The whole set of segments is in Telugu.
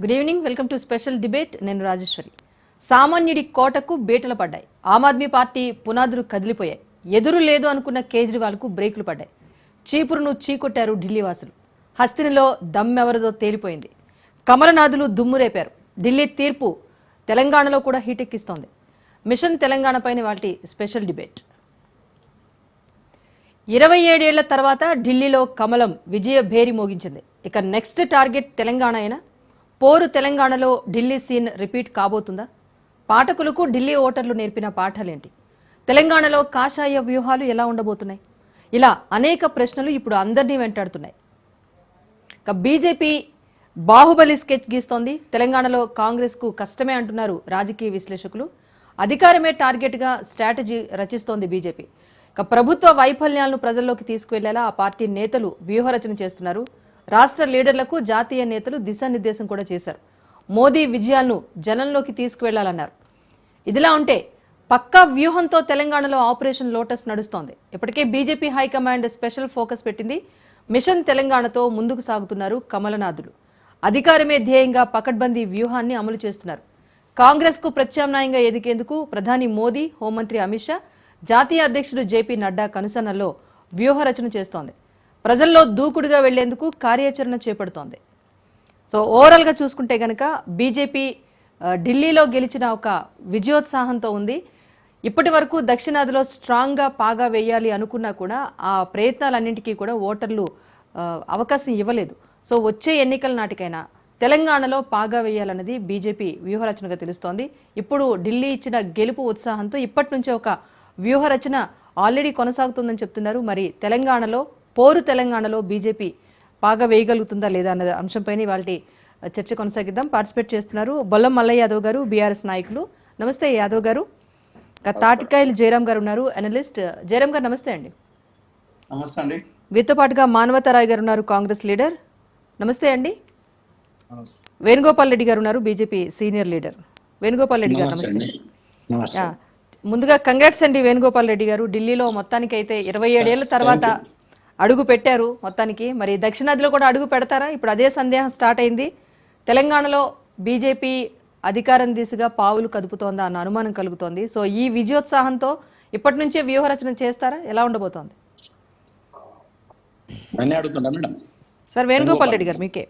Good evening, welcome to special debate. నేను రాజేశ్వరి. సామాన్యుడి కోటకు బీటలు పడ్డాయి. ఆమ్ ఆద్మీ పార్టీ పునాదులు కదిలిపోయాయి. ఎదురు లేదు అనుకున్న కేజ్రీవాల్కు బ్రేకులు పడ్డాయి. చీపురును చీకొట్టారు ఢిల్లీ వాసులు. హస్తినిలో దమ్మెవరదో తేలిపోయింది. కమలనాథులు దుమ్మురేపారు. ఢిల్లీ తీర్పు తెలంగాణలో కూడా హీటెక్కిస్తోంది. మిషన్ తెలంగాణపైన వాటి స్పెషల్ డిబేట్. 27 ఏళ్ల తర్వాత ఢిల్లీలో కమలం విజయ భేరి మోగించింది. ఇక నెక్స్ట్ టార్గెట్ తెలంగాణ అయినా? పోరు తెలంగాణలో ఢిల్లీ సీన్ రిపీట్ కాబోతుందా? పాఠకులకు ఢిల్లీ ఓటర్లు నేర్పిన పాఠాలేంటి? తెలంగాణలో కాషాయ వ్యూహాలు ఎలా ఉండబోతున్నాయి? ఇలా అనేక ప్రశ్నలు ఇప్పుడు అందరినీ వెంటాడుతున్నాయి. ఇక బీజేపీ బాహుబలి స్కెచ్ గీస్తోంది. తెలంగాణలో కాంగ్రెస్కు కష్టమే అంటున్నారు రాజకీయ విశ్లేషకులు. అధికారమే టార్గెట్గా స్ట్రాటజీ రచిస్తోంది బీజేపీ. ఇక ప్రభుత్వ వైఫల్యాలను ప్రజల్లోకి తీసుకువెళ్లేలా ఆ పార్టీ నేతలు వ్యూహరచన చేస్తున్నారు. రాష్ట్ర లీడర్లకు జాతీయ నేతలు దిశానిర్దేశం కూడా చేశారు. మోదీ విజయాలను జనంలోకి తీసుకువెళ్లాలన్నారు. ఇదిలా ఉంటే పక్కా వ్యూహంతో తెలంగాణలో ఆపరేషన్ లోటస్ నడుస్తోంది. ఇప్పటికే బీజేపీ హైకమాండ్ స్పెషల్ ఫోకస్ పెట్టింది. మిషన్ తెలంగాణతో ముందుకు సాగుతున్నారు కమలనాథులు. అధికారమే ధ్యేయంగా పకడ్బందీ వ్యూహాన్ని అమలు చేస్తున్నారు. కాంగ్రెస్కు ప్రత్యామ్నాయంగా ఎదిగేందుకు ప్రధాని మోదీ, హోంమంత్రి అమిత్ షా, జాతీయ అధ్యక్షుడు జేపీ నడ్డా కనుసన్నల్లో వ్యూహరచన చేస్తోంది. ప్రజల్లో దూకుడుగా వెళ్లేందుకు కార్యాచరణ చేపడుతోంది. సో ఓవరాల్గా చూసుకుంటే కనుక బీజేపీ ఢిల్లీలో గెలిచిన ఒక విజయోత్సాహంతో ఉంది. ఇప్పటి వరకు దక్షిణాదిలో స్ట్రాంగ్గా పాగా వేయాలి అనుకున్నా కూడా ఆ ప్రయత్నాలన్నింటికీ కూడా ఓటర్లు అవకాశం ఇవ్వలేదు. సో వచ్చే ఎన్నికల నాటికైనా తెలంగాణలో పాగా వేయాలన్నది బీజేపీ వ్యూహరచనగా తెలుస్తోంది. ఇప్పుడు ఢిల్లీ ఇచ్చిన గెలుపు ఉత్సాహంతో ఇప్పటి నుంచే ఒక వ్యూహరచన ఆల్రెడీ కొనసాగుతుందని చెప్తున్నారు. మరి తెలంగాణలో బీజేపీ పాగా వేయగలుగుతుందా లేదా అన్న అంశంపైన వాళ్ళ చర్చ కొనసాగిద్దాం. పార్టిసిపేట్ చేస్తున్నారు బొల్లం మల్లయ్య యాదవ్ గారు, బీఆర్ఎస్ నాయకులు. నమస్తే యాదవ్ గారు. తాటికాయలు జయరాం గారు ఉన్నారు, అనలిస్ట్. జయరాం గారు నమస్తే అండి. నమస్తే అండి. వీరితో పాటుగా మానవతారాయ్ గారు ఉన్నారు, కాంగ్రెస్ లీడర్. నమస్తే అండి. వేణుగోపాల్ రెడ్డి గారు ఉన్నారు, BJP senior leader. Venugopal Reddy గారు నమస్తే. ముందుగా కంగ్రాట్స్ అండి వేణుగోపాల్ రెడ్డి గారు. ఢిల్లీలో మొత్తానికి అయితే 27 ఏళ్ల తర్వాత అడుగు పెట్టారు మొత్తానికి. మరి దక్షిణాదిలో కూడా అడుగు పెడతారా? ఇప్పుడు అదే సందేహం స్టార్ట్ అయింది. తెలంగాణలో బీజేపీ అధికారం దిశగా పావులు కదుపుతోందా అన్న అనుమానం కలుగుతోంది. సో ఈ విజయోత్సాహంతో ఇప్పటి నుంచే వ్యూహరచన చేస్తారా? ఎలా ఉండబోతోంది సార్? వేణుగోపాల్ రెడ్డి గారు మీకే.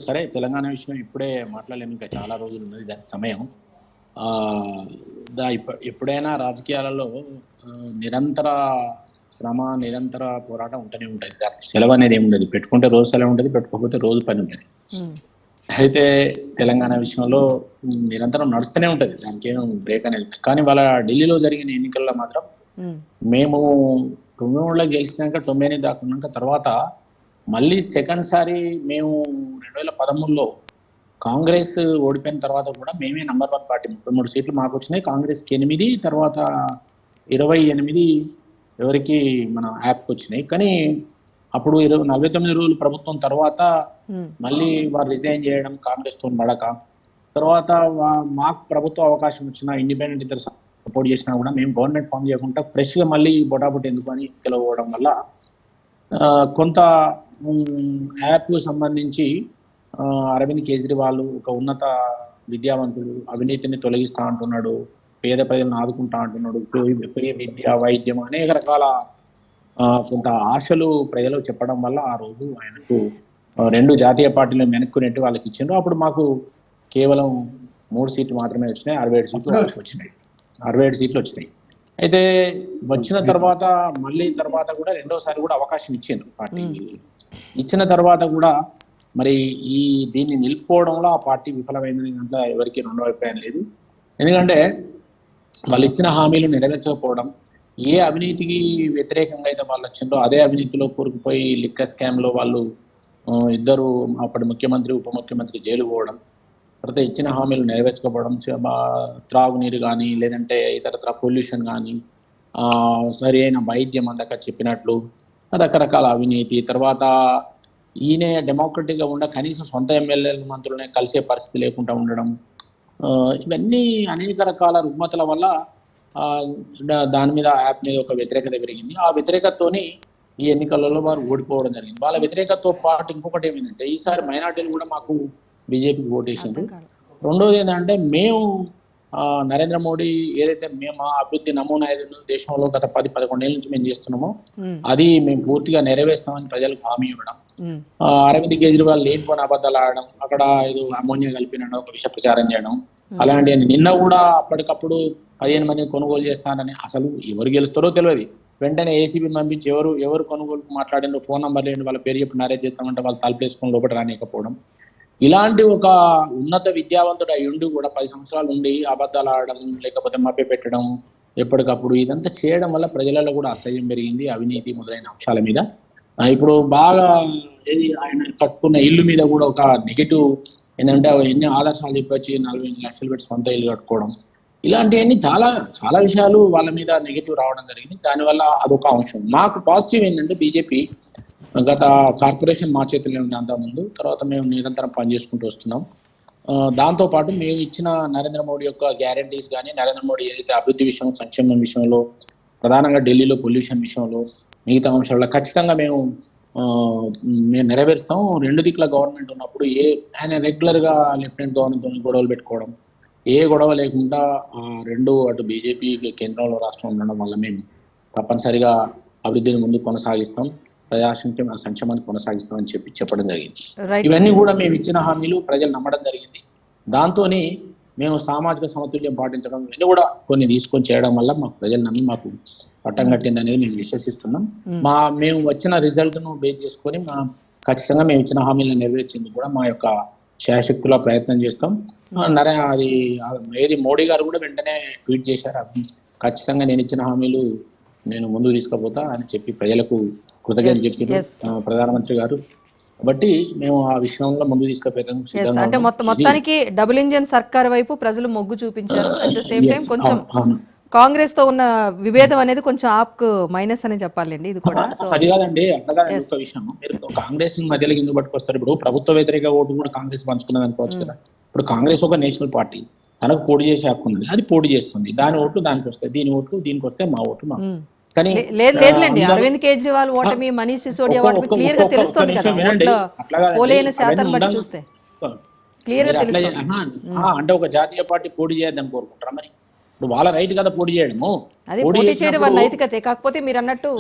సరే, తెలంగాణ విషయం ఇప్పుడే మాట్లాడలేము, ఇంకా చాలా రోజులు ఉన్నది దాని సమయం. ఎప్పుడైనా రాజకీయాలలో నిరంతర శ్రమ, నిరంతర పోరాటం ఉంటూనే ఉంటుంది. దానికి సెలవు అనేది ఏమి ఉండదు. పెట్టుకుంటే రోజు సెలవు ఉంటుంది, పెట్టుకోకపోతే రోజు పని ఉంటుంది. అయితే తెలంగాణ విషయంలో నిరంతరం నడుస్తూనే ఉంటుంది, దానికి ఏం బ్రేక్ అనేది. కానీ వాళ్ళ ఢిల్లీలో జరిగిన ఎన్నికల్లో మాత్రం మేము 9 గెలిచినాక 9 దాకున్నాక తర్వాత మళ్ళీ సెకండ్ సారి మేము 2013లో కాంగ్రెస్ ఓడిపోయిన తర్వాత కూడా మేమే నంబర్ 1 పార్టీ. 33 సీట్లు మాకు వచ్చినాయి, కాంగ్రెస్కి 8, తర్వాత 28 ఎవరికి మన యాప్కి వచ్చినాయి. కానీ అప్పుడు 49 రోజులు ప్రభుత్వం తర్వాత మళ్ళీ వారు రిజైన్ చేయడం, కాంగ్రెస్ తో పడక, తర్వాత మాకు ప్రభుత్వ అవకాశం వచ్చిన ఇండిపెండెంట్ ఇద్దరు సపోర్ట్ చేసినా కూడా మేము గవర్నమెంట్ ఫామ్ చేయకుండా ఫ్రెష్గా మళ్ళీ బొటాబొట్ ఎందుకు అని గెలవడం వల్ల కొంత యాప్కు సంబంధించి అరవింద్ కేజ్రీవాల్ ఒక ఉన్నత విద్యావంతుడు, అవినీతిని తొలగిస్తా అంటున్నాడు, పేద ప్రజలను ఆదుకుంటా అంటున్నాడు, ఫ్రీ విద్య, వైద్యం, అనేక రకాల కొంత ఆశలు ప్రజలు చెప్పడం వల్ల ఆ రోజు ఆయనకు 2 జాతీయ పార్టీలను వెనక్కునేట్టు వాళ్ళకి ఇచ్చిండ్రు. అప్పుడు మాకు కేవలం 3 సీట్లు మాత్రమే వచ్చినాయి, 67 సీట్లు వచ్చినాయి. 67 సీట్లు వచ్చినాయి. అయితే వచ్చిన తర్వాత మళ్ళీ తర్వాత కూడా రెండోసారి కూడా అవకాశం ఇచ్చిండ్రు పార్టీకి. ఇచ్చిన తర్వాత కూడా మరి దీన్ని నిలుపుకోవడంలో ఆ పార్టీ విఫలమైందని దాంట్లో ఎవరికి రెండో అభిప్రాయం లేదు. ఎందుకంటే వాళ్ళు ఇచ్చిన హామీలు నెరవేర్చకపోవడం, ఏ అవినీతికి వ్యతిరేకంగా అయితే వాళ్ళు వచ్చిందో అదే అవినీతిలో కూరుకుపోయి లిక్కర్ స్కామ్లో వాళ్ళు ఇద్దరు అప్పటి ముఖ్యమంత్రి, ఉప ముఖ్యమంత్రి జైలు పోవడం, తర్వాత ఇచ్చిన హామీలు నెరవేర్చకపోవడం, త్రాగునీరు కానీ లేదంటే ఇతరత్ర పొల్యూషన్ కానీ, సరి అయిన వైద్యం అందక చెప్పినట్లు రకరకాల అవినీతి, తర్వాత ఈయనే డెమోక్రటిక్గా ఉండ కనీసం సొంత ఎమ్మెల్యేల మంత్రులనే కలిసే పరిస్థితి లేకుండా ఉండడం, ఇవన్నీ అనేక రకాల రుగ్మతల వల్ల దాని మీద యాప్ మీద ఒక వ్యతిరేకత పెరిగింది. ఆ వ్యతిరేకతతోని ఈ ఎన్నికలలో వారు ఓడిపోవడం జరిగింది. వాళ్ళ వ్యతిరేకతతో పాటు ఇంకొకటి ఏమిటంటే ఈసారి మైనార్టీలు కూడా మాకు బీజేపీకి ఓటేసింది. రెండోది ఏంటంటే మేము నరేంద్ర మోడీ ఏదైతే మేము ఆ అభివృద్ధి నమూనా ఏదైనా దేశంలో గత 10-11 ఏళ్ళ నుంచి మేము చేస్తున్నామో అది మేము పూర్తిగా నెరవేరుస్తామని ప్రజలకు హామీ ఇవ్వడం, అరవింద్ కేజ్రీవాల్ లేనిపోయిన అబద్ధాలు ఆడడం, అక్కడ ఏదో అమోనియా కలిపినడం, ఒక విష ప్రచారం చేయడం, అలాంటి నిన్న కూడా అప్పటికప్పుడు 15 మందిని కొనుగోలు చేస్తానని, అసలు ఎవరు గెలుస్తారో తెలియదు. వెంటనే ఏసీబీ పంపించి ఎవరు కొనుగోలు మాట్లాడిన ఫోన్ నంబర్ లేని వాళ్ళ పేరు చెప్పి నరేజ్ చేస్తామంటే వాళ్ళు తలపేసుకొని లోపల రానియకపోవడం, ఇలాంటి ఒక ఉన్నత విద్యావంతుడు అయి ఉండి కూడా 10 సంవత్సరాలు ఉండి అబద్ధాలు ఆడడం, లేకపోతే మభ్య పెట్టడం, ఎప్పటికప్పుడు ఇదంతా చేయడం వల్ల ప్రజలలో కూడా అసహ్యం పెరిగింది, అవినీతి మొదలైన అంశాల మీద. ఇప్పుడు బాగా ఏది ఆయన కట్టుకున్న ఇల్లు మీద కూడా ఒక నెగిటివ్ ఏంటంటే ఎన్ని ఆదర్శాలు చెప్పొచ్చి 45 లక్షలు పెట్టి సొంత ఇల్లు కట్టుకోవడం, ఇలాంటివన్నీ చాలా చాలా విషయాలు వాళ్ళ మీద నెగిటివ్ రావడం జరిగింది. దానివల్ల అదొక అంశం. మాకు పాజిటివ్ ఏంటంటే బీజేపీ గత కార్పొరేషన్ మా చేతుల్లో ఉంది అంతకుముందు, తర్వాత మేము నిరంతరం పనిచేసుకుంటూ వస్తున్నాం. దాంతోపాటు మేము ఇచ్చిన నరేంద్ర మోడీ యొక్క గ్యారంటీస్ కానీ, నరేంద్ర మోడీ ఏదైతే అభివృద్ధి విషయం, సంక్షేమం విషయంలో, ప్రధానంగా ఢిల్లీలో పొల్యూషన్ విషయంలో, మిగతా అంశాల్లో ఖచ్చితంగా మేము నెరవేరుస్తాం. 2 దిక్కుల గవర్నమెంట్ ఉన్నప్పుడు ఆయన రెగ్యులర్గా లెఫ్టినెంట్ గవర్నమెంట్తో గొడవలు పెట్టుకోవడం, ఏ గొడవ లేకుండా అటు బీజేపీ కేంద్రంలో రాష్ట్రం ఉండడం వల్ల మేము తప్పనిసరిగా అభివృద్ధిని ముందు కొనసాగిస్తాం, సంక్షేమాన్ని కొనసాగిస్తామని చెప్పడం జరిగింది. ఇవన్నీ కూడా మేము ఇచ్చిన హామీలు ప్రజలు నమ్మడం జరిగింది. దాంతో మేము సామాజిక సమతుల్యం పాటించడం, ఇవన్నీ కూడా కొన్ని తీసుకొని చేయడం వల్ల మాకు ప్రజలు నమ్మి మాకు పట్టం కట్టింది అనేది మేము విశ్వసిస్తున్నాం. మేము వచ్చిన రిజల్ట్ ను బేస్ చేసుకొని ఖచ్చితంగా మేము ఇచ్చిన హామీలను నెరవేర్చేందుకు కూడా మా యొక్క శాయశక్తుల ప్రయత్నం చేస్తాం. అది ఏది మోడీ గారు కూడా వెంటనే ట్వీట్ చేశారు, ఖచ్చితంగా నేను ఇచ్చిన హామీలు నేను ముందుకు తీసుకుపోతా అని చెప్పి ప్రజలకు కృతజ్ఞతలు చెప్పారు ప్రధానమంత్రి గారు. కాబట్టి మేము ఆ విషయంలో ముందు తీసుకుపోయాం. అంటే మొత్తానికి డబుల్ ఇంజిన్ సర్కార్ వైపు ప్రజలు మొగ్గు చూపించారు. అట్ ద సేమ్ టైం కొంచెం కాంగ్రెస్ తో ఉన్న విభేదం అనేది కొంచెం ఆప్ మైనస్ అని చెప్పాలండి. ఇది కూడా అది కాదండి, అట్లా ఒక విషయం. మీరు కాంగ్రెస్ మధ్యలో ఎందుకు పట్టుకొస్తారు? ఇప్పుడు ప్రభుత్వ వ్యతిరేక ఓటు కూడా కాంగ్రెస్ పంచుకున్నది అనుకోవచ్చు కదా. ఇప్పుడు కాంగ్రెస్ ఒక నేషనల్ పార్టీ, తనకు పోటీ చేసే హక్కు ఉంది, అది పోటీ చేస్తుంది. దాని ఓట్లు దానికి వస్తాయి, దీని ఓట్లు దీనికి వస్తే మా ఓటు మా. కానీ లేదులేండి, అరవింద్ కేజ్రీవాల్ ఓటమి, మనీష్ సిసోడియా ఓటమి క్లియర్ గా తెలుస్తుంది కదా. పోలైన శాతం బట్టి చూస్తే క్లియర్ గా తెలుస్తుంది. అంటే ఒక జాతీయ పార్టీ పోటీ చేయదని కోరుకుంటారా? మరి ఇప్పుడు వాళ్ళ రైట్ కదా పోటీ చేయడము. అది పోటీ చేయడం వాళ్ళ నైతికతే. కాకపోతే మీరు అన్నట్టు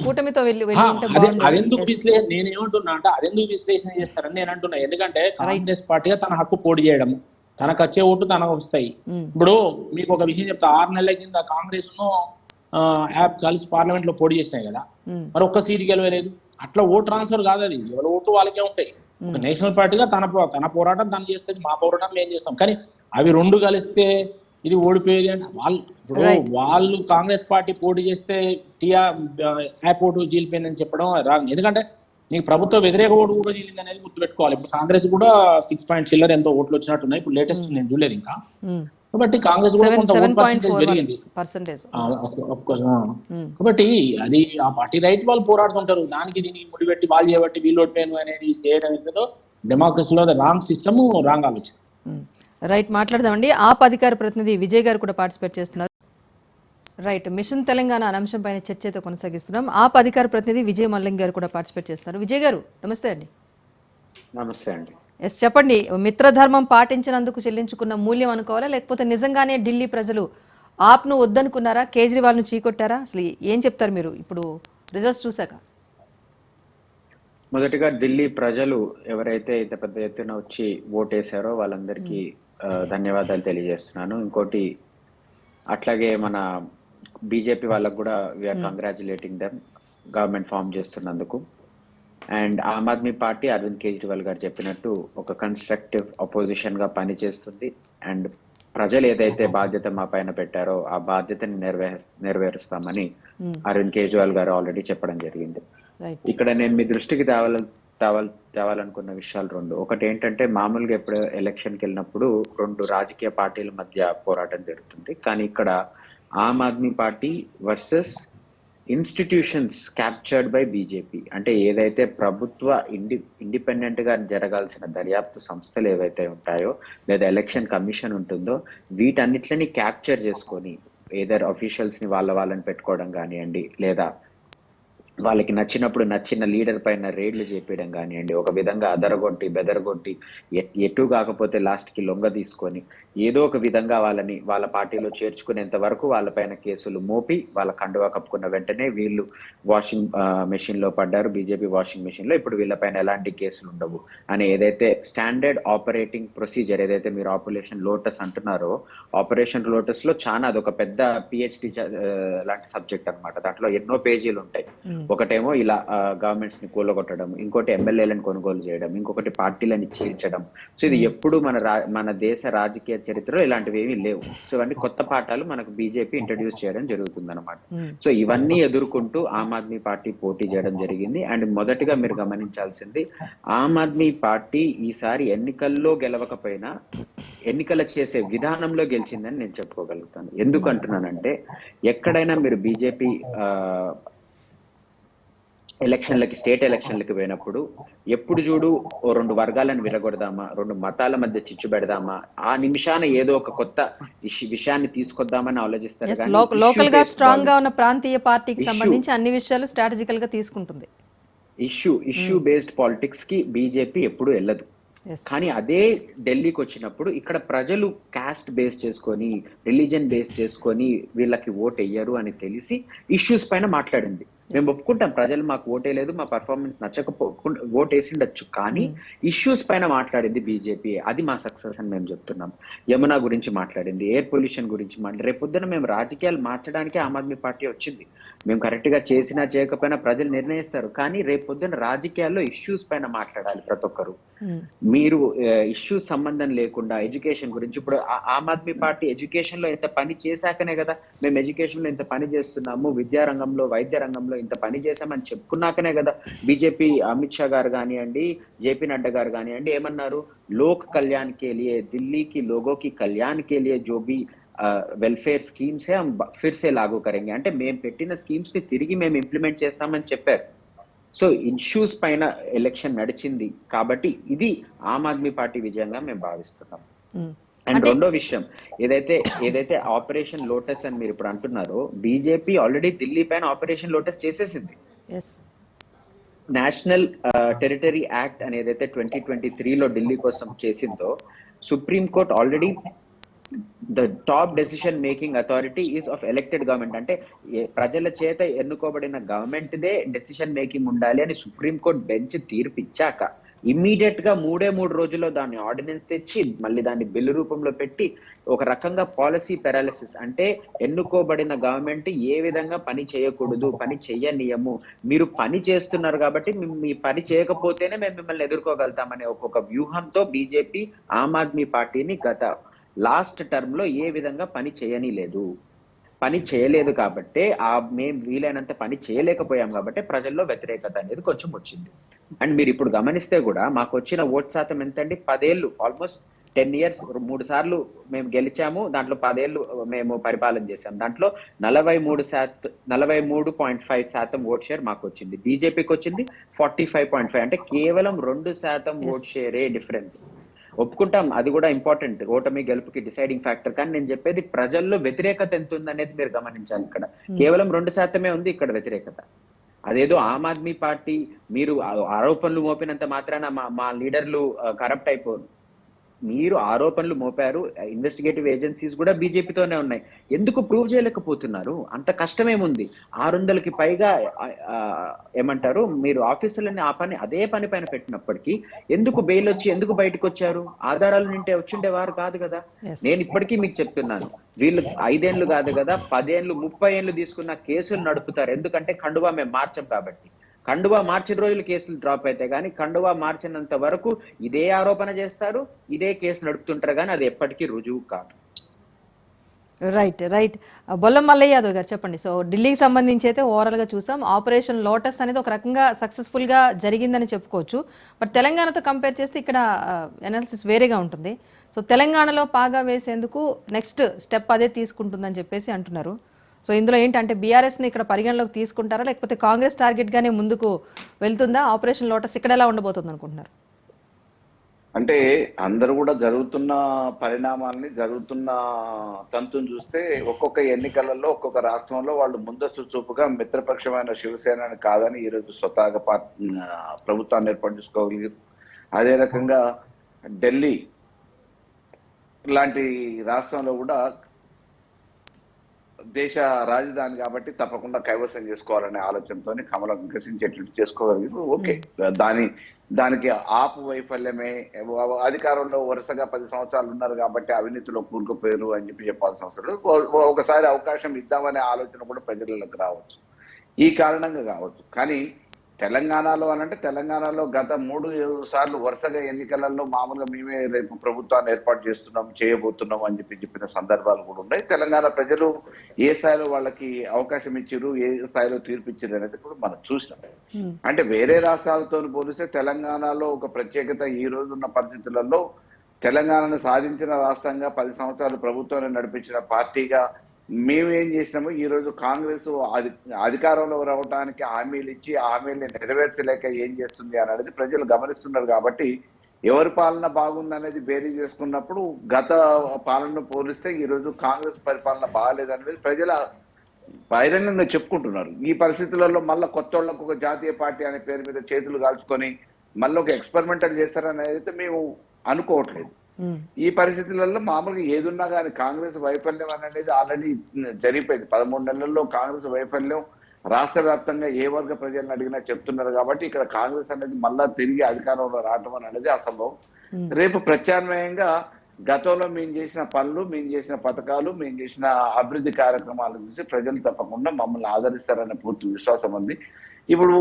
కూటమితో అదెందుకు విశ్లేషణ, నేనేమంటున్నా అంటే అదెందుకు విశ్లేషణ చేస్తారని నేను అంటున్నా. ఎందుకంటే కాంగ్రెస్ పార్టీగా తన హక్కు పోటీ చేయడం, తనకు వచ్చే ఓటు తనకు వస్తాయి. ఇప్పుడు మీకు ఒక విషయం చెప్తా, 6 నెలల కింద కాంగ్రెస్ ను యాప్ కలిసి పార్లమెంట్ లో పోటీ చేసినాయి కదా, మరి ఒక్క సీటు గెలవలేదు. అట్లా ఓటు ట్రాన్స్ఫర్ కాదు, అది ఎవరి ఓటు వాళ్ళకే ఉంటాయి. నేషనల్ పార్టీగా తన పోరాటం తను చేస్తుంది, మా పోరాటం మేము చేస్తాం. కానీ అవి 2 కలిస్తే ఇది ఓడిపోయేది అంటే వాళ్ళు కాంగ్రెస్ పార్టీ పోటీ చేస్తే యాప్ ఓటు చీలిపోయిందని చెప్పడం రాంగ్. ఎందుకంటే నీకు ప్రభుత్వ వ్యతిరేక ఓటు కూడా చీలింది అనేది గుర్తుపెట్టుకోవాలి. ఇప్పుడు కాంగ్రెస్ కూడా 6 చిల్లర ఎంతో ఓట్లు వచ్చినట్టున్నాయి. ఇప్పుడు లేటెస్ట్ నేను చూడలేదు ఇంకా. కాబట్టి కాంగ్రెస్ కూడా కొంత జరిగింది. కాబట్టి అది ఆ పార్టీ రైట్ వాళ్ళు పోరాడుతుంటారు. దానికి దీనికి ముడిపెట్టి వాళ్ళు చేయబట్టి వీళ్ళు ఓడిపోయాను అనేది చేయడం ఏదో డెమోక్రసీలో రాంగ్ సిస్టమ్, రాంగ్ ఆలోచన. రైట్, మాట్లాడదామండి. ఆప్ అధికార ప్రతినిధి విజయ్ గారు కూడా పార్టిసిపేట్ చేస్తున్నారు. రైట్, మిషన్ తెలంగాణ అనే అంశంపైన చర్చ అయితే కొనసాగిస్తున్నాం. ఆప్ అధికార ప్రతినిధి విజయ్ మల్లింగ్ గారు కూడా పార్టిసిపేట్ చేస్తున్నారు. విజయ్ గారు నమస్తే అండి. నమస్తే అండి. ఎస్, చెప్పండి. మిత్రధర్మం పాటించినందుకు చెల్లించుకున్న మూల్యం అనుకోవాలా, లేకపోతే నిజంగానే ఢిల్లీ ప్రజలు ఆప్ను వద్దనుకున్నారా, కేజ్రీవాల్ను చీకొట్టారా? అసలు ఏం చెప్తారు మీరు ఇప్పుడు రిజల్ట్స్ చూశాక? మొదటిగా ఢిల్లీ ప్రజలు ఎవరైతే ఇంత పెద్ద ఎత్తున వచ్చి ఓటేశారో వాళ్ళందరికీ ధన్యవాదాలు తెలియజేస్తున్నాను. ఇంకోటి అట్లాగే మన బీజేపీ వాళ్ళకు కూడా we are congratulating them government form చేస్తున్నందుకు. అండ్ ఆమ్ ఆద్మీ పార్టీ అరవింద్ కేజ్రీవాల్ గారు చెప్పినట్టు ఒక కన్స్ట్రక్టివ్ అపోజిషన్ గా పనిచేస్తుంది. అండ్ ప్రజలు ఏదైతే బాధ్యత మా పైన పెట్టారో ఆ బాధ్యతని నెరవేరుస్తామని అరవింద్ కేజ్రీవాల్ గారు ఆల్రెడీ చెప్పడం జరిగింది. ఇక్కడ నేను మీ దృష్టికి తేవాలనుకున్న విషయాలు 2. ఒకటి ఏంటంటే, మామూలుగా ఎప్పుడు ఎలక్షన్కి వెళ్ళినప్పుడు 2 రాజకీయ పార్టీల మధ్య పోరాటం జరుగుతుంది. కానీ ఇక్కడ Aam Aadmi Party versus institutions captured by BJP. అంటే ఏదైతే ప్రభుత్వ ఇండిపెండెంట్ గా జరగాల్సిన దర్యాప్తు సంస్థలు ఏవైతే ఉంటాయో, లేదా ఎలక్షన్ కమిషన్ ఉంటుందో, వీటన్నిటిని క్యాప్చర్ చేసుకొని ఏదర్ అఫీషియల్స్ ని వాళ్ళని పెట్టుకోవడం కానివ్వండి, లేదా వాళ్ళకి నచ్చినప్పుడు నచ్చిన లీడర్ పైన రేడ్లు చేపించడం కానివ్వండి, ఒక విధంగా అదరగొట్టి బెదరగొట్టి ఎటు కాకపోతే లాస్ట్కి లొంగ తీసుకొని ఏదో ఒక విధంగా వాళ్ళని వాళ్ళ పార్టీలో చేర్చుకునేంత వరకు వాళ్ళపైన కేసులు మోపి వాళ్ళ కండువా కప్పుకున్న వెంటనే వీళ్ళు వాషింగ్ మెషిన్ లో పడ్డారు, బీజేపీ వాషింగ్ మెషిన్ లో. ఇప్పుడు వీళ్ళపైన ఎలాంటి కేసులు ఉండవు అని ఏదైతే స్టాండర్డ్ ఆపరేటింగ్ ప్రొసీజర్ ఏదైతే మీరు ఆపరేషన్ లోటస్ అంటున్నారో, ఆపరేషన్ లోటస్ లో చాలా అదొక పెద్ద పిహెచ్డి లాంటి సబ్జెక్ట్ అన్నమాట. దాంట్లో ఎన్నో పేజీలు ఉంటాయి. ఒకటేమో ఇలా గవర్నమెంట్స్ ని కూలగొట్టడం, ఇంకోటి ఎమ్మెల్యేలను కొనుగోలు చేయడం, ఇంకొకటి పార్టీలని చీల్చడం. సో ఇది ఎప్పుడు మన దేశ రాజకీయ చరిత్రలో ఇలాంటివి ఏమీ లేవు. సో ఇవన్నీ కొత్త పాఠాలు మనకు బీజేపీ ఇంట్రడ్యూస్ చేయడం జరుగుతుంది అనమాట. సో ఇవన్నీ ఎదుర్కొంటూ ఆమ్ ఆద్మీ పార్టీ పోటీ చేయడం జరిగింది. అండ్ మొదటిగా మీరు గమనించాల్సింది, ఆమ్ ఆద్మీ పార్టీ ఈసారి ఎన్నికల్లో గెలవకపోయినా ఎన్నికల చేసే విధానంలో గెలిచిందని నేను చెప్పుకోగలుగుతాను. ఎందుకు అంటున్నానంటే, ఎక్కడైనా మీరు బీజేపీ ఎలక్షన్లకి, స్టేట్ ఎలక్షన్లకి పోయినప్పుడు ఎప్పుడు చూడు ఓ 2 వర్గాలను విడగొడదామా, 2 మతాల మధ్య చిచ్చు పెడదామా, ఆ నిమిషాన ఏదో ఒక కొత్త విషయాన్ని తీసుకొద్దామని ఆలోచిస్తారు. లోకల్ గా స్ట్రాంగ్ గా ఉన్న ప్రాంతీయ పార్టీకి సంబంధించి అన్ని విషయాలు స్ట్రాటజికల్ గా తీసుకుంటుంది. ఇష్యూ బేస్డ్ పాలిటిక్స్ కి బీజేపీ ఎప్పుడు వెళ్ళదు. కానీ అదే ఢిల్లీకి వచ్చినప్పుడు ఇక్కడ ప్రజలు కాస్ట్ బేస్ చేసుకొని, రిలీజన్ బేస్ చేసుకొని వీళ్ళకి ఓట్ వేయరు అని తెలిసి ఇష్యూస్ పైన మాట్లాడింది. మేము ఒప్పుకుంటాం, ప్రజలు మాకు ఓటేయలేదు, మా పర్ఫార్మెన్స్ ఓట్ వేసిండొచ్చు, కానీ ఇష్యూస్ పైన మాట్లాడింది బీజేపీ. అది మా సక్సెస్ అని మేము చెప్తున్నాం. యమునా గురించి మాట్లాడింది, ఎయిర్ పొల్యూషన్ గురించి మాట్లాడి, రేపొద్దున మేము రాజకీయాలు మార్చడానికి ఆమ్ ఆద్మీ పార్టీ వచ్చింది. మేము కరెక్ట్ గా చేసినా చేయకపోయినా ప్రజలు నిర్ణయిస్తారు. కానీ రేపొద్దున రాజకీయాల్లో ఇష్యూస్ పైన మాట్లాడాలి ప్రతి ఒక్కరు. మీరు ఇష్యూస్ సంబంధం లేకుండా ఎడ్యుకేషన్ గురించి, ఇప్పుడు ఆమ్ ఆద్మీ పార్టీ ఎడ్యుకేషన్ లో ఇంత పని చేశాకనే కదా మేము ఎడ్యుకేషన్ లో ఇంత పని చేస్తున్నాము, విద్యారంగంలో, వైద్య రంగంలో ఇంత పని చేశామని చెప్పుకున్నాకనే కదా బీజేపీ అమిత్ షా గారు కానివ్వండి, జేపీ నడ్డా గారు కానివ్వండి ఏమన్నారు, లోక్ కళ్యాణ్ కే లియే, ఢిల్లీకి లోగో కి కళ్యాణ్ కే లియే జో భీ వెల్ఫేర్ స్కీమ్స్ హే హమ్ ఫిర్ సే లాగూ కరెంగే, అంటే మేము పెట్టిన స్కీమ్స్ ని తిరిగి మేము ఇంప్లిమెంట్ చేస్తామని చెప్పారు. సో ఇష్యూస్ పైన ఎలక్షన్ నడిచింది కాబట్టి ఇది ఆమ్ ఆద్మీ పార్టీ విజయంగా మేము భావిస్తున్నాం. అండ్ రెండో విషయం, ఏదైతే ఆపరేషన్ లోటస్ అని మీరు ఇప్పుడు అంటున్నారో, బీజేపీ ఆల్రెడీ ఢిల్లీ పైన ఆపరేషన్ లోటస్ చేసేసింది. నేషనల్ టెరిటరీ యాక్ట్ అని ఏదైతే 2023లో ఢిల్లీ కోసం చేసిందో, supreme court already the top decision making authority is of elected government, అంటే ప్రజల చేత ఎన్నుకోబడిన గవర్నమెంట్ దే డెసిషన్ మేకింగ్ ఉండాలి అని సుప్రీంకోర్టు బెంచ్ తీర్పిచ్చాక ఇమ్మీడియట్ గా 3 రోజుల్లో దాన్ని ఆర్డినెన్స్ తెచ్చి మళ్ళీ దాన్ని బిల్లు రూపంలో పెట్టి ఒక రకంగా పాలసీ పారాలిసిస్, అంటే ఎన్నుకోబడిన గవర్నమెంట్ ఏ విధంగా పని చేయకూడదు, పని చెయ్యనీయము, మీరు పని చేస్తున్నారు కాబట్టి మీ పని చేయకపోతేనే మేము మిమ్మల్ని ఎదుర్కోగలుగుతామనే ఒక వ్యూహంతో బీజేపీ ఆమ్ ఆద్మీ పార్టీని గత లాస్ట్ టర్మ్ లో ఏ విధంగా పని చేయలేదు కాబట్టి మేము వీలైనంత పని చేయలేకపోయాం కాబట్టి ప్రజల్లో వ్యతిరేకత అనేది కొంచెం వచ్చింది. అండ్ మీరు ఇప్పుడు గమనిస్తే కూడా మాకు వచ్చిన ఓట్ శాతం ఎంతండి, 10 ఏళ్ళు, ఆల్మోస్ట్ 10 years, 3 సార్లు మేము గెలిచాము, దాంట్లో 10 ఏళ్ళు మేము పరిపాలన చేశాం. దాంట్లో 43.5% ఓట్ షేర్ మాకు వచ్చింది, బీజేపీకి వచ్చింది 45.5, అంటే కేవలం 2% ఓట్ షేరే డిఫరెన్స్. ఒప్పుకుంటాం, అది కూడా ఇంపార్టెంట్, ఓటమి గెలుపుకి డిసైడింగ్ ఫ్యాక్టర్. కానీ నేను చెప్పేది ప్రజల్లో వ్యతిరేకత ఎంత ఉంది అనేది మీరు గమనించాలి. ఇక్కడ కేవలం 2% ఉంది ఇక్కడ వ్యతిరేకత. అదేదో ఆమ్ ఆద్మీ పార్టీ మీరు ఆరోపణలు మోపినంత మాత్రాన మా లీడర్లు కరప్ట్ అయిపోరు. మీరు ఆరోపణలు మోపారు, ఇన్వెస్టిగేటివ్ ఏజెన్సీస్ కూడా బీజేపీతోనే ఉన్నాయి, ఎందుకు ప్రూవ్ చేయలేకపోతున్నారు? అంత కష్టమేముంది? 600కి పైగా ఏమంటారు మీరు ఆఫీసర్లని అదే పని పైన పెట్టినప్పటికీ ఎందుకు బెయిల్ వచ్చి ఎందుకు బయటకు వచ్చారు? ఆధారాలు నింటే వచ్చిండేవారు కాదు కదా. నేను ఇప్పటికీ మీకు చెప్తున్నాను, వీళ్ళు 5 ఏళ్ళు కాదు కదా, 10 ఏళ్ళు 30 ఏళ్ళు తీసుకున్న కేసులు నడుపుతారు. ఎందుకంటే కండువా మేము మార్చాం కాబట్టి. కండువా మార్చిన రోజులు కేసులు డ్రాప్ అవుతాయి, కానీ కండువా మార్చినంత వరకు ఇదే ఆరోపణ చేస్తారు, ఇదే కేసు నడుపుతుంటారు, కానీ అది ఎప్పటికీ రుజువు కాదు. రైట్. బొల్లం మల్లయ్య యాదవ్ గారు చెప్పండి. సో ఢిల్లీకి సంబంధించి అయితే ఓవరాల్గా చూసాం, ఆపరేషన్ లోటస్ అనేది ఒక రకంగా సక్సెస్ఫుల్గా జరిగిందని చెప్పుకోవచ్చు. బట్ తెలంగాణతో కంపేర్ చేస్తే ఇక్కడ అనాలిసిస్ వేరేగా ఉంటుంది. సో తెలంగాణలో పాగా వేసేందుకు నెక్స్ట్ స్టెప్ అదే తీసుకుంటుందని చెప్పేసి అంటున్నారు. సో ఇందులో ఏంటంటే బీఆర్ఎస్ని ఇక్కడ పరిగణలోకి తీసుకుంటారా, లేకపోతే కాంగ్రెస్ టార్గెట్గానే ముందుకు వెళ్తుందా? ఆపరేషన్ లోటస్ ఇక్కడ ఎలా ఉండబోతుంది అనుకుంటున్నారు? అంటే అందరూ కూడా జరుగుతున్న పరిణామాల్ని జరుగుతున్న తంతుని చూస్తే ఒక్కొక్క ఎన్నికలలో ఒక్కొక్క రాష్ట్రంలో వాళ్ళు ముందస్తు చూపుగా మిత్రపక్షమైన శివసేనని కాదని ఈరోజు స్వతహాగా ప్రభుత్వాన్ని ఏర్పాటు చేసుకోగలిగారు. అదే రకంగా ఢిల్లీ లాంటి రాష్ట్రంలో కూడా దేశ రాజధాని కాబట్టి తప్పకుండా కైవసం చేసుకోవాలనే ఆలోచనతో కమలం వికసించేట్లు చేసుకోగలిగారు. ఓకే, దానికి ఆపు వైఫల్యమే. అధికారంలో వరుసగా 10 సంవత్సరాలు ఉన్నారు కాబట్టి అవినీతిలో కూరుకుపోయారు అని చెప్పాల్సిన అవసరం లేదు. ఒకసారి అవకాశం ఇద్దామనే ఆలోచన కూడా ప్రజలకు రావచ్చు, ఈ కారణంగా కావచ్చు. కానీ తెలంగాణలో అనంటే తెలంగాణలో గత 3 సార్లు వరుసగా ఎన్నికలలో మామూలుగా మేమే రేపు ప్రభుత్వాన్ని ఏర్పాటు చేస్తున్నాం చేయబోతున్నాం అని చెప్పిన సందర్భాలు కూడా ఉన్నాయి. తెలంగాణ ప్రజలు ఏ స్థాయిలో వాళ్ళకి అవకాశం ఇచ్చారు, ఏ స్థాయిలో తీర్పు ఇచ్చారు అనేది కూడా మనం చూసినాం. అంటే వేరే రాష్ట్రాలతో పోలిస్తే తెలంగాణలో ఒక ప్రత్యేకత ఈ రోజు ఉన్న పరిస్థితులలో తెలంగాణను సాధించిన రాష్ట్రంగా 10 సంవత్సరాలు ప్రభుత్వాన్ని నడిపించిన పార్టీగా మేము ఏం చేసినాము, ఈ రోజు కాంగ్రెస్ అధికారంలో రావడానికి హామీలు ఇచ్చి ఆ హామీల్ని నెరవేర్చలేక ఏం చేస్తుంది అనేది ప్రజలు గమనిస్తున్నారు. కాబట్టి ఎవరి పాలన బాగుందనేది బేరీ చేసుకున్నప్పుడు గత పాలనను పోలిస్తే ఈ రోజు కాంగ్రెస్ పరిపాలన బాగాలేదనేది ప్రజల బహిరంగంగా చెప్పుకుంటున్నారు. ఈ పరిస్థితులలో మళ్ళీ కొత్త వాళ్ళకు ఒక జాతీయ పార్టీ అనే పేరు మీద చేతులు కాల్చుకొని మళ్ళీ ఒక ఎక్స్పెరిమెంటల్ చేస్తారనేది అయితే మేము అనుకోవట్లేదు. ఈ పరిస్థితులలో మామూలుగా ఏదున్నా కానీ కాంగ్రెస్ వైఫల్యం అనేది ఆల్రెడీ జరిగిపోయింది. 13 నెలల్లో కాంగ్రెస్ వైఫల్యం రాష్ట్ర వ్యాప్తంగా ఏ వర్గ ప్రజలను అడిగినా చెప్తున్నారు. కాబట్టి ఇక్కడ కాంగ్రెస్ అనేది మళ్ళా తిరిగి అధికారంలో రావటం అనేది అసంభవం. రేపు ప్రత్యామ్నాయంగా గతంలో మేము చేసిన పనులు, మేము చేసిన పథకాలు, మేము చేసిన అభివృద్ధి కార్యక్రమాల చూసి ప్రజలు తప్పకుండా మమ్మల్ని ఆదరిస్తారనే పూర్తి విశ్వాసం ఉంది. ఇప్పుడు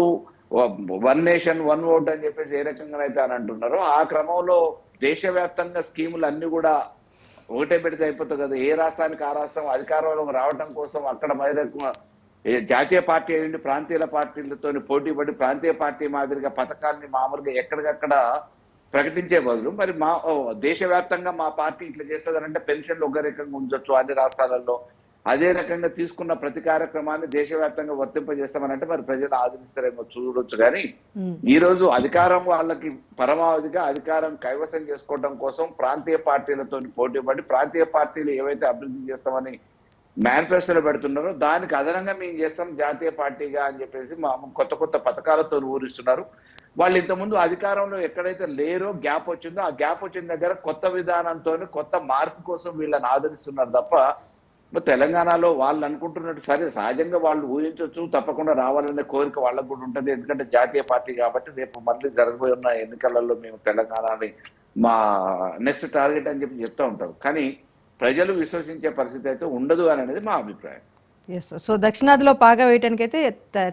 1 నేషన్ 1 ఓట్ అని చెప్పేసి ఏ రకంగా అయితే అని అంటున్నారో ఆ క్రమంలో దేశవ్యాప్తంగా స్కీములు అన్ని కూడా ఒకటే పెడితే అయిపోతుంది కదా. ఏ రాష్ట్రానికి ఆ రాష్ట్రం అధికారంలో రావడం కోసం అక్కడ జాతీయ పార్టీ అయ్యింది ప్రాంతీయ పార్టీలతో పోటీ పడి ప్రాంతీయ పార్టీ మాదిరిగా పథకాన్ని మామూలుగా ఎక్కడికక్కడ ప్రకటించే బదులు మరి దేశవ్యాప్తంగా మా పార్టీ ఇట్లా చేస్తుందనంటే పెన్షన్లు ఒక రకంగా ఉంచొచ్చు అన్ని రాష్ట్రాలలో, అదే రకంగా తీసుకున్న ప్రతి కార్యక్రమాన్ని దేశవ్యాప్తంగా వర్తింపజేస్తామనంటే మరి ప్రజలు ఆదరిస్తారేమో చూడొచ్చు. కానీ ఈ రోజు అధికారం వాళ్ళకి పరమావధిగా అధికారం కైవసం చేసుకోవడం కోసం ప్రాంతీయ పార్టీలతో పోటీ పడి ప్రాంతీయ పార్టీలు ఏవైతే అభివృద్ధి చేస్తామని మేనిఫెస్టోలో పెడుతున్నారో దానికి అదనంగా మేము చేస్తాం జాతీయ పార్టీగా అని చెప్పేసి మా కొత్త పథకాలతో ఊరిస్తున్నారు. వాళ్ళు ఇంతకుముందు అధికారంలో ఎక్కడైతే లేరో గ్యాప్ వచ్చిందో ఆ గ్యాప్ వచ్చిన దగ్గర కొత్త విధానంతో కొత్త మార్పు కోసం వీళ్ళని ఆదరిస్తున్నారు తప్ప తెలంగాణలో వాళ్ళు అనుకుంటున్నట్టు సరే సహజంగా వాళ్ళు ఊహించవచ్చు, తప్పకుండా రావాలనే కోరిక వాళ్ళకు కూడా ఉంటుంది. ఎందుకంటే జాతీయ పార్టీ కాబట్టి రేపు మళ్ళీ జరగబోయే ఉన్న ఎన్నికలలో మేము తెలంగాణని మా నెక్స్ట్ టార్గెట్ అని చెప్తూ ఉంటారు. కానీ ప్రజలు విశ్వసించే పరిస్థితి అయితే ఉండదు అనేది మా అభిప్రాయం. ఎస్, సో దక్షిణాదిలో పాగా వేయడానికి అయితే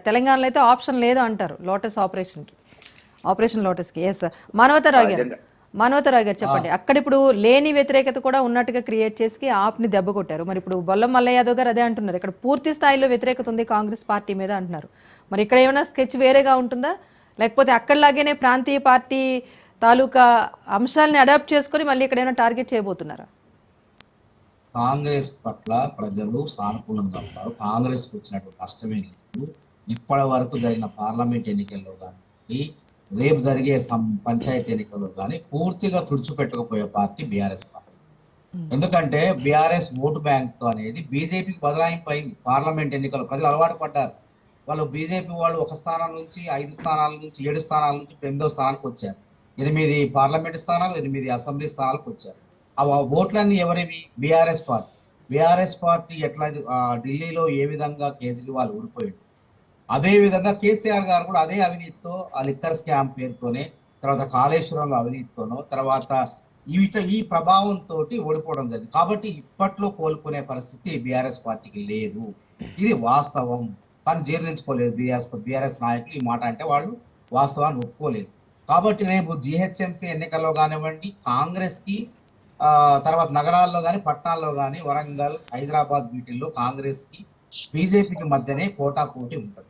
తెలంగాణలో అయితే ఆప్షన్ లేదు అంటారు లోటస్ ఆపరేషన్ లోటస్కి. ఎస్, మానవతరావు గారు చెప్పండి, అక్కడ ఇప్పుడు లేని వ్యతిరేకత కూడా ఉన్నట్టుగా క్రియేట్ చేసి ఆప్ని దెబ్బ కొట్టారు. మరి ఇప్పుడు బొల్లం మల్లయ్య యాదవ్ గారు అదే అంటున్నారు, ఇక్కడ పూర్తి స్థాయిలో వ్యతిరేకత ఉంది కాంగ్రెస్ పార్టీ మీద అంటున్నారు. మరి ఇక్కడ ఏమైనా స్కెచ్ వేరేగా ఉంటుందా, లేకపోతే అక్కడలాగానే ప్రాంతీయ పార్టీ తాలూకా అంశాలని అడాప్ట్ చేసుకొని మళ్ళీ ఇక్కడ ఏమైనా టార్గెట్ చేయబోతున్నారా? కాంగ్రెస్ పట్ల ప్రజలు సానుకూలంగా ఉన్నారు. కాంగ్రెస్ వచ్చినటువంటి నష్టమే లేదు. ఇప్పటి వరకు జరిగిన పార్లమెంట్ ఎన్నికల్లో కానీ రేపు జరిగే పంచాయతీ ఎన్నికల్లో కానీ పూర్తిగా తుడిచిపెట్టకపోయే పార్టీ బీఆర్ఎస్ పార్టీ. ఎందుకంటే బీఆర్ఎస్ ఓటు బ్యాంక్ అనేది బీజేపీకి బదలాయింపు అయింది. పార్లమెంట్ ఎన్నికల్లో ప్రజలు అలవాటు పడ్డారు. వాళ్ళు బీజేపీ వాళ్ళు 1 స్థానం నుంచి 5 స్థానాల నుంచి 7 స్థానాల నుంచి 8వ స్థానానికి వచ్చారు. 8 పార్లమెంట్ స్థానాలు, 8 అసెంబ్లీ స్థానాలకు వచ్చారు. ఆ ఓట్లన్నీ ఎవరివి? బీఆర్ఎస్ పార్టీ ఎట్లా ఢిల్లీలో ఏ విధంగా కేజ్రీవాల్ ఓడిపోయాడు, అదే విధంగా కేసీఆర్ గారు కూడా అదే అవినీతితో ఆ లిక్కర్ స్కామ్ పేరుతోనే, తర్వాత కాళేశ్వరంలో అవినీతితోనో, తర్వాత ఈ ప్రభావంతో ఓడిపోవడం జరిగింది. కాబట్టి ఇప్పట్లో కోలుకునే పరిస్థితి బీఆర్ఎస్ పార్టీకి లేదు. ఇది వాస్తవం. కానీ జీర్ణించుకోలేదు బీఆర్ఎస్ నాయకులు. ఈ మాట అంటే వాళ్ళు వాస్తవాన్ని ఒప్పుకోలేదు. కాబట్టి రేపు జిహెచ్ఎంసీ ఎన్నికల్లో కానివ్వండి, కాంగ్రెస్కి తర్వాత నగరాల్లో కానీ పట్టణాల్లో కానీ వరంగల్, హైదరాబాద్ వీటిల్లో కాంగ్రెస్కి బీజేపీకి మధ్యనే పోటాపోటీ ఉంటుంది.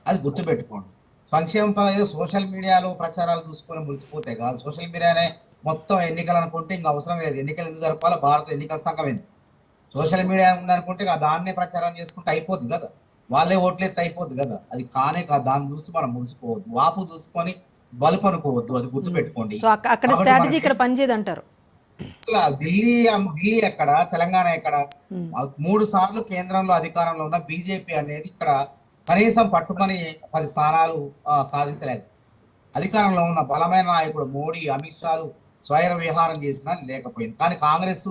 అది గుర్తుపెట్టుకోండి. సంక్షేమ సోషల్ మీడియాలో ప్రచారాలు చూసుకొని మురిసిపోతే కాదు. సోషల్ మీడియానే మొత్తం ఎన్నికలు అనుకుంటే ఇంకా అవసరం లేదు. ఎన్నికలు ఎందుకు జరపాలో భారత ఎన్నికల సంఘం ఎందుకు? సోషల్ మీడియా ఉందనుకుంటే దాన్నే ప్రచారం చేసుకుంటే అయిపోద్ది కదా, వాళ్ళే ఓట్లెత్తి అయిపోద్ది కదా. అది కానే కాదు. దాన్ని చూసి మనం మురిసిపోవద్దు. వాపు చూసుకొని బల్బ్ అనుకోవద్దు, అది గుర్తు పెట్టుకోండి. సో అక్కడ కాబట్టి స్ట్రాటజీ మనకి ఇక్కడ పనిచేయదు అంటారు. ఢిల్లీ ఎక్కడ, తెలంగాణ ఎక్కడ? 3 సార్లు కేంద్రంలో అధికారంలో ఉన్న బీజేపీ అనేది ఇక్కడ కనీసం పట్టుకొని 10 స్థానాలు సాధించలేదు. అధికారంలో ఉన్న బలమైన నాయకుడు మోడీ, అమిత్ షాలు స్వైర విహారం చేసినా లేకపోయింది. కానీ కాంగ్రెస్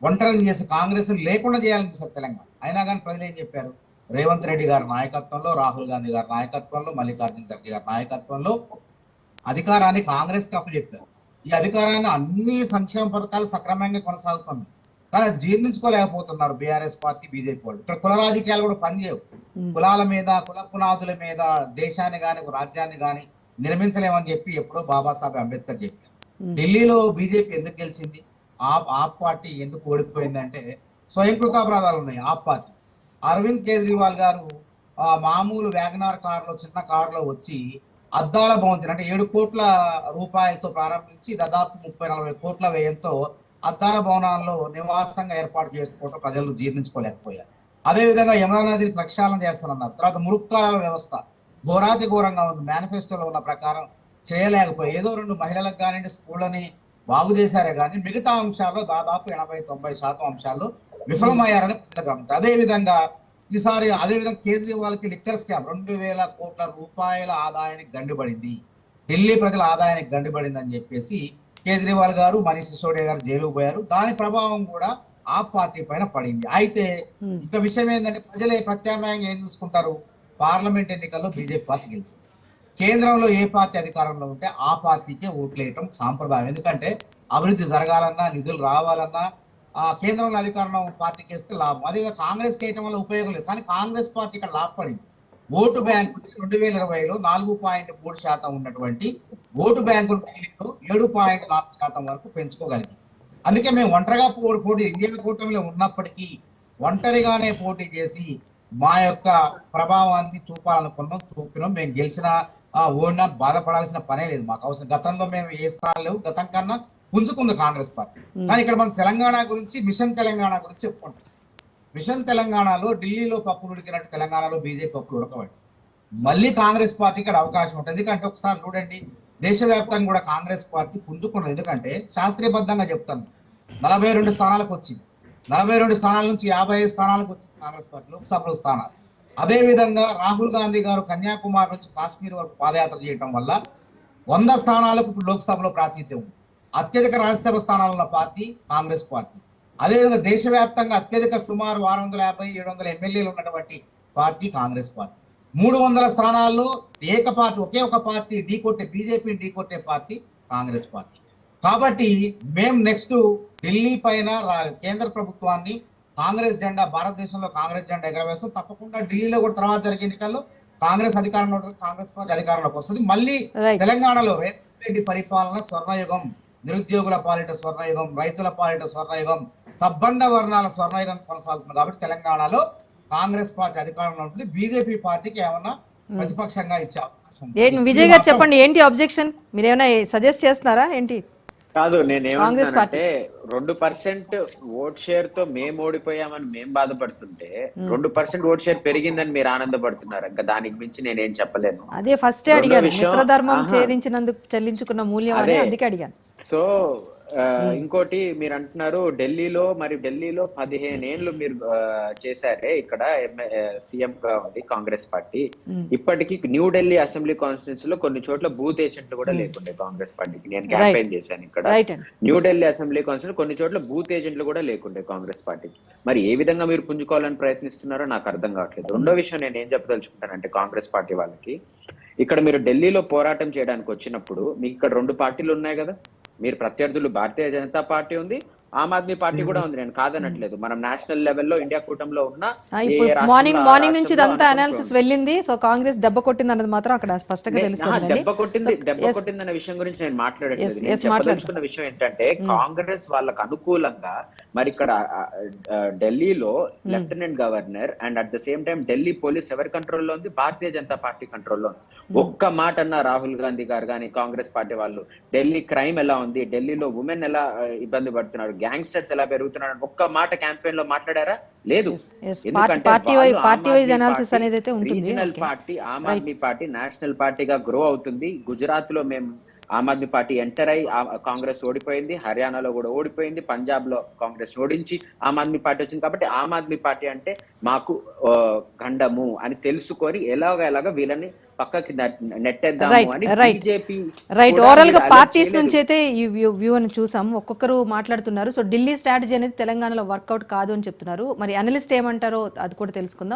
ఒంటరిని చేసి కాంగ్రెస్ లేకుండా చేయాలనిపిస్తారు తెలంగాణ. అయినా కానీ ప్రజలు ఏం చెప్పారు? రేవంత్ రెడ్డి గారి నాయకత్వంలో, రాహుల్ గాంధీ గారి నాయకత్వంలో, మల్లికార్జున ఖర్గే గారి నాయకత్వంలో అధికారాన్ని కాంగ్రెస్ కి అప్పచెప్పారు. ఈ అధికారాన్ని అన్ని సంక్షేమ పథకాలు సక్రమంగా కొనసాగుతున్నాయి. కానీ అది జీర్ణించుకోలేకపోతున్నారు బీఆర్ఎస్ పార్టీ, బీజేపీ వాళ్ళు. ఇక్కడ కుల రాజకీయాలు కూడా పనిచేయవు. కులాల మీద, కుల పునాదుల మీద దేశాన్ని గాని రాజ్యాన్ని గాని నిర్మించలేమని చెప్పి ఎప్పుడో బాబాసాహెబ్ అంబేద్కర్ చెప్పారు. ఢిల్లీలో బీజేపీ ఎందుకు గెలిచింది? ఆప్ పార్టీ ఎందుకు ఓడిపోయిందంటే స్వయంకృతాపరాధాలు ఉన్నాయి ఆప్ పార్టీ. అరవింద్ కేజ్రీవాల్ గారు మామూలు వ్యాగనార్ కారులో, చిన్న కారులో వచ్చి అద్దాల భవంతిని అంటే 7 కోట్ల రూపాయలతో ప్రారంభించి దాదాపు 30-40 కోట్ల వ్యయంతో అద్దాల భవనాల్లో నివాసంగా ఏర్పాటు చేసుకోవడం ప్రజలు జీర్ణించుకోలేకపోయారు. అదేవిధంగా యమునా నదిని ప్రక్షాళన చేస్తానన్నారు. తర్వాత మురుక్కాల వ్యవస్థ ఘోరాతి ఘోరంగా ఉంది. మేనిఫెస్టోలో ఉన్న ప్రకారం చేయలేకపోయి ఏదో 2 మహిళలకు కానీ స్కూళ్ళని బాగు చేశారే కానీ మిగతా అంశాల్లో దాదాపు 80-90% అంశాల్లో విఫలమయ్యారని ప్రజలు గమనించారు. అదేవిధంగా ఈసారి అదేవిధంగా కేజ్రీవాల్కి లిక్కర్ స్కామ్ 2000 కోట్ల రూపాయల ఆదాయానికి గండిపడింది. ఢిల్లీ ప్రజల ఆదాయానికి గండిపడింది అని చెప్పేసి కేజ్రీవాల్ గారు, మనీష్ సిసోడియా గారు జైలుకు పోయారు. దాని ప్రభావం కూడా ఆ పార్టీ పైన పడింది. అయితే ఇంకా విషయం ఏంటంటే ప్రజలే ప్రత్యామ్నాయంగా ఏం చూసుకుంటారు? పార్లమెంట్ ఎన్నికల్లో బీజేపీ పార్టీ గెలిచింది. కేంద్రంలో ఏ పార్టీ అధికారంలో ఉంటే ఆ పార్టీకే ఓట్లు వేయటం సాంప్రదాయం. ఎందుకంటే అభివృద్ధి జరగాలన్నా, నిధులు రావాలన్నా కేంద్రంలో అధికారంలో పార్టీకి వేస్తే లాభం. అదే కాంగ్రెస్ వేయటం వల్ల ఉపయోగం లేదు. కానీ కాంగ్రెస్ పార్టీ ఇక్కడ లాభపడింది. ఓటు బ్యాంకు 2020లో 4.3% ఉన్నటువంటి ఓటు బ్యాంకు 7.4% వరకు పెంచుకోగలిగింది. అందుకే మేము ఒంటరిగా పోటీ ఇండియా కూటమిలో ఉన్నప్పటికీ ఒంటరిగానే పోటీ చేసి మా యొక్క ప్రభావాన్ని చూపినాం. మేము గెలిచినా ఓడినా బాధపడాల్సిన పనే లేదు. మాకు అవసరం గతంలో మేము ఏ స్థానాలు లేవు, గతం కన్నా పుంజుకుంది కాంగ్రెస్ పార్టీ. కానీ ఇక్కడ మనం తెలంగాణ గురించి, మిషన్ తెలంగాణ గురించి చెప్పుకుంటాం. మిషన్ తెలంగాణలో ఢిల్లీలో పప్పులు ఉడికినట్టు తెలంగాణలో బీజేపీ పప్పులు ఉడకబడి మళ్ళీ కాంగ్రెస్ పార్టీకి అవకాశం ఉంటుంది. ఎందుకంటే ఒకసారి చూడండి, దేశవ్యాప్తంగా కూడా కాంగ్రెస్ పార్టీ పుంజుకున్నది. ఎందుకంటే శాస్త్రీయబద్ధంగా చెప్తాను, 42 స్థానాలకు వచ్చింది. 42 స్థానాల నుంచి 55 స్థానాలకు వచ్చింది కాంగ్రెస్ పార్టీ, లోక్సభలో స్థానాలు. అదేవిధంగా రాహుల్ గాంధీ గారు కన్యాకుమారి నుంచి కాశ్మీర్ వరకు పాదయాత్ర చేయడం వల్ల 100 స్థానాలకు ఇప్పుడు లోక్సభలో ప్రాతినిధ్యం ఉంది. అత్యధిక రాజ్యసభ స్థానాలు ఉన్న పార్టీ కాంగ్రెస్ పార్టీ. అదేవిధంగా దేశవ్యాప్తంగా అత్యధిక సుమారు 650-700 ఎమ్మెల్యేలు ఉన్నటువంటి పార్టీ కాంగ్రెస్ పార్టీ. 300 స్థానాల్లో ఒకే ఒక పార్టీ బీజేపీని ఢీకొట్టే పార్టీ కాంగ్రెస్ పార్టీ. కాబట్టి మేము నెక్స్ట్ ఢిల్లీ పైన కేంద్ర ప్రభుత్వాన్ని కాంగ్రెస్ జెండా, భారతదేశంలో కాంగ్రెస్ జెండా ఎగరవేస్తాం. తప్పకుండా ఢిల్లీలో కూడా తర్వాత జరిగే ఎన్నికల్లో కాంగ్రెస్ అధికారంలో ఉంటుంది, కాంగ్రెస్ పార్టీ అధికారంలోకి వస్తుంది. మళ్ళీ తెలంగాణలో రేవంత్ రెడ్డి పరిపాలన స్వర్ణయుగం, నిరుద్యోగుల పాలిట స్వర్ణయుగం, రైతుల పాలిట స్వర్ణయుగం, సబ్బండ వర్ణాల స్వర్ణయుగం కొనసాగుతుంది. కాబట్టి తెలంగాణలో కాంగ్రెస్ పార్టీ అధికారంలో ఉంటుంది. బీజేపీ పార్టీకి ఏమన్నా ప్రతిపక్షంగా ఇచ్చే అవకాశం. విజయ్ గారు చెప్పండి, ఏంటి అబ్జెక్షన్? మీరు ఏమైనా సజెస్ట్ చేస్తున్నారా ఏంటి? కాదు, నేనేమంటున్నానంటే 2% ఓట్ షేర్ తో మేము ఓడిపోయామని మేము బాధపడుతుంటే 2% ఓట్ షేర్ పెరిగిందని మీరు ఆనందపడుతున్నారు. ఇంకా దానికి మించి నేనేం చెప్పలేను. అదే ఫస్ట్ అడిగాను, మిత్రధర్మం ఛేదించినందుకు చెల్లించుకున్న మూల్యం అని, అందుకే అడిగాను. సో ఇంకోటి మీరు అంటున్నారు ఢిల్లీలో 15 ఏళ్ళు మీరు చేశారే ఇక్కడ సీఎం గా ఉంది కాంగ్రెస్ పార్టీ. ఇప్పటికీ న్యూఢిల్లీ అసెంబ్లీ కాన్స్టిట్యూన్సీ లో కొన్ని చోట్ల బూత్ ఏజెంట్లు కూడా లేకుండే కాంగ్రెస్ పార్టీకి. నేను క్యాంపెయిన్ చేశాను ఇక్కడ న్యూఢిల్లీ అసెంబ్లీ కాన్స్టిట్యూన్సీ, కొన్ని చోట్ల బూత్ ఏజెంట్లు కూడా లేకుండే కాంగ్రెస్ పార్టీకి. మరి ఏ విధంగా మీరు పుంజుకోవాలని ప్రయత్నిస్తున్నారో నాకు అర్థం కావట్లేదు. రెండో విషయం నేను ఏం చెప్పదలుచుకుంటానంటే కాంగ్రెస్ పార్టీ వాళ్ళకి, ఇక్కడ మీరు ఢిల్లీలో పోరాటం చేయడానికి వచ్చినప్పుడు మీకు ఇక్కడ 2 పార్టీలు ఉన్నాయి కదా. మీరు ప్రత్యర్థులు భారతీయ జనతా పార్టీ ఉంది, ఆమ్ ఆద్మీ పార్టీ కూడా ఉంది, నేను కాదనట్లేదు. మనం నేషనల్ లెవెల్లో ఇండియా కూటమిలో ఉన్న మార్నింగ్ నుంచి ఇదంతా అనాలిసిస్ వెళ్ళింది. సో కాంగ్రెస్ దెబ్బ కొట్టింది అన్నది మాత్రం అక్కడ స్పష్టంగా తెలుస్తుంది. దెబ్బ కొట్టిందన్న విషయం గురించి నేను మాట్లాడట్లేదు. నేను చెప్పదలుచుకున్న విషయం ఏంటంటే కాంగ్రెస్ వాళ్ళకు అనుకూలంగా మరి ఇక్కడ ఢిల్లీలో lieutenant governor and at the same time Delhi police ఎవరి కంట్రోల్లో ఉంది? భారతీయ జనతా పార్టీ కంట్రోల్లో ఉంది. ఒక్క మాట అన్న రాహుల్ గాంధీ గారు కానీ కాంగ్రెస్ పార్టీ వాళ్ళు ఢిల్లీ క్రైమ్ ఎలా ఉంది, ఢిల్లీలో ఉమెన్ ఎలా ఇబ్బంది పడుతున్నారు, గ్యాంగ్స్టర్స్ ఎలా పెరుగుతున్నారు, ఒక్క మాట క్యాంపెయిన్ లో మాట్లాడారా? లేదు. పార్టీ వైజ్ అనాలిసిస్ అనేది అయితే ఉంటుంది. రీజనల్ పార్టీ ఆమ్ ఆద్మీ పార్టీ నేషనల్ పార్టీగా గ్రో అవుతుంది. గుజరాత్ లో మేము ఆమ్ ఆద్మీ పార్టీ ఎంటర్ అయ్యి కాంగ్రెస్ ఓడిపోయింది, హర్యానాలో కూడా ఓడిపోయింది, పంజాబ్ లో కాంగ్రెస్ ఓడించి ఆమ్ ఆద్మీ పార్టీ వచ్చింది. కాబట్టి ఆమ్ ఆద్మీ పార్టీ అంటే మాకు గండము అని తెలుసుకొని ఎలాగ వీళ్ళని పక్కకి నెట్టేద్దాము అని బీజేపీ రైట్. ఓవరాల్ గా పార్టీస్ నుంచి అయితే ఈ వ్యూ అని చూసాం, ఒక్కొక్కరు మాట్లాడుతున్నారు. సో ఢిల్లీ స్ట్రాటజీ అనేది తెలంగాణలో వర్కౌట్ కాదు అని చెప్తున్నారు. మరి అనలిస్ట్ ఏమంటారో అది కూడా తెలుసుకుందాం.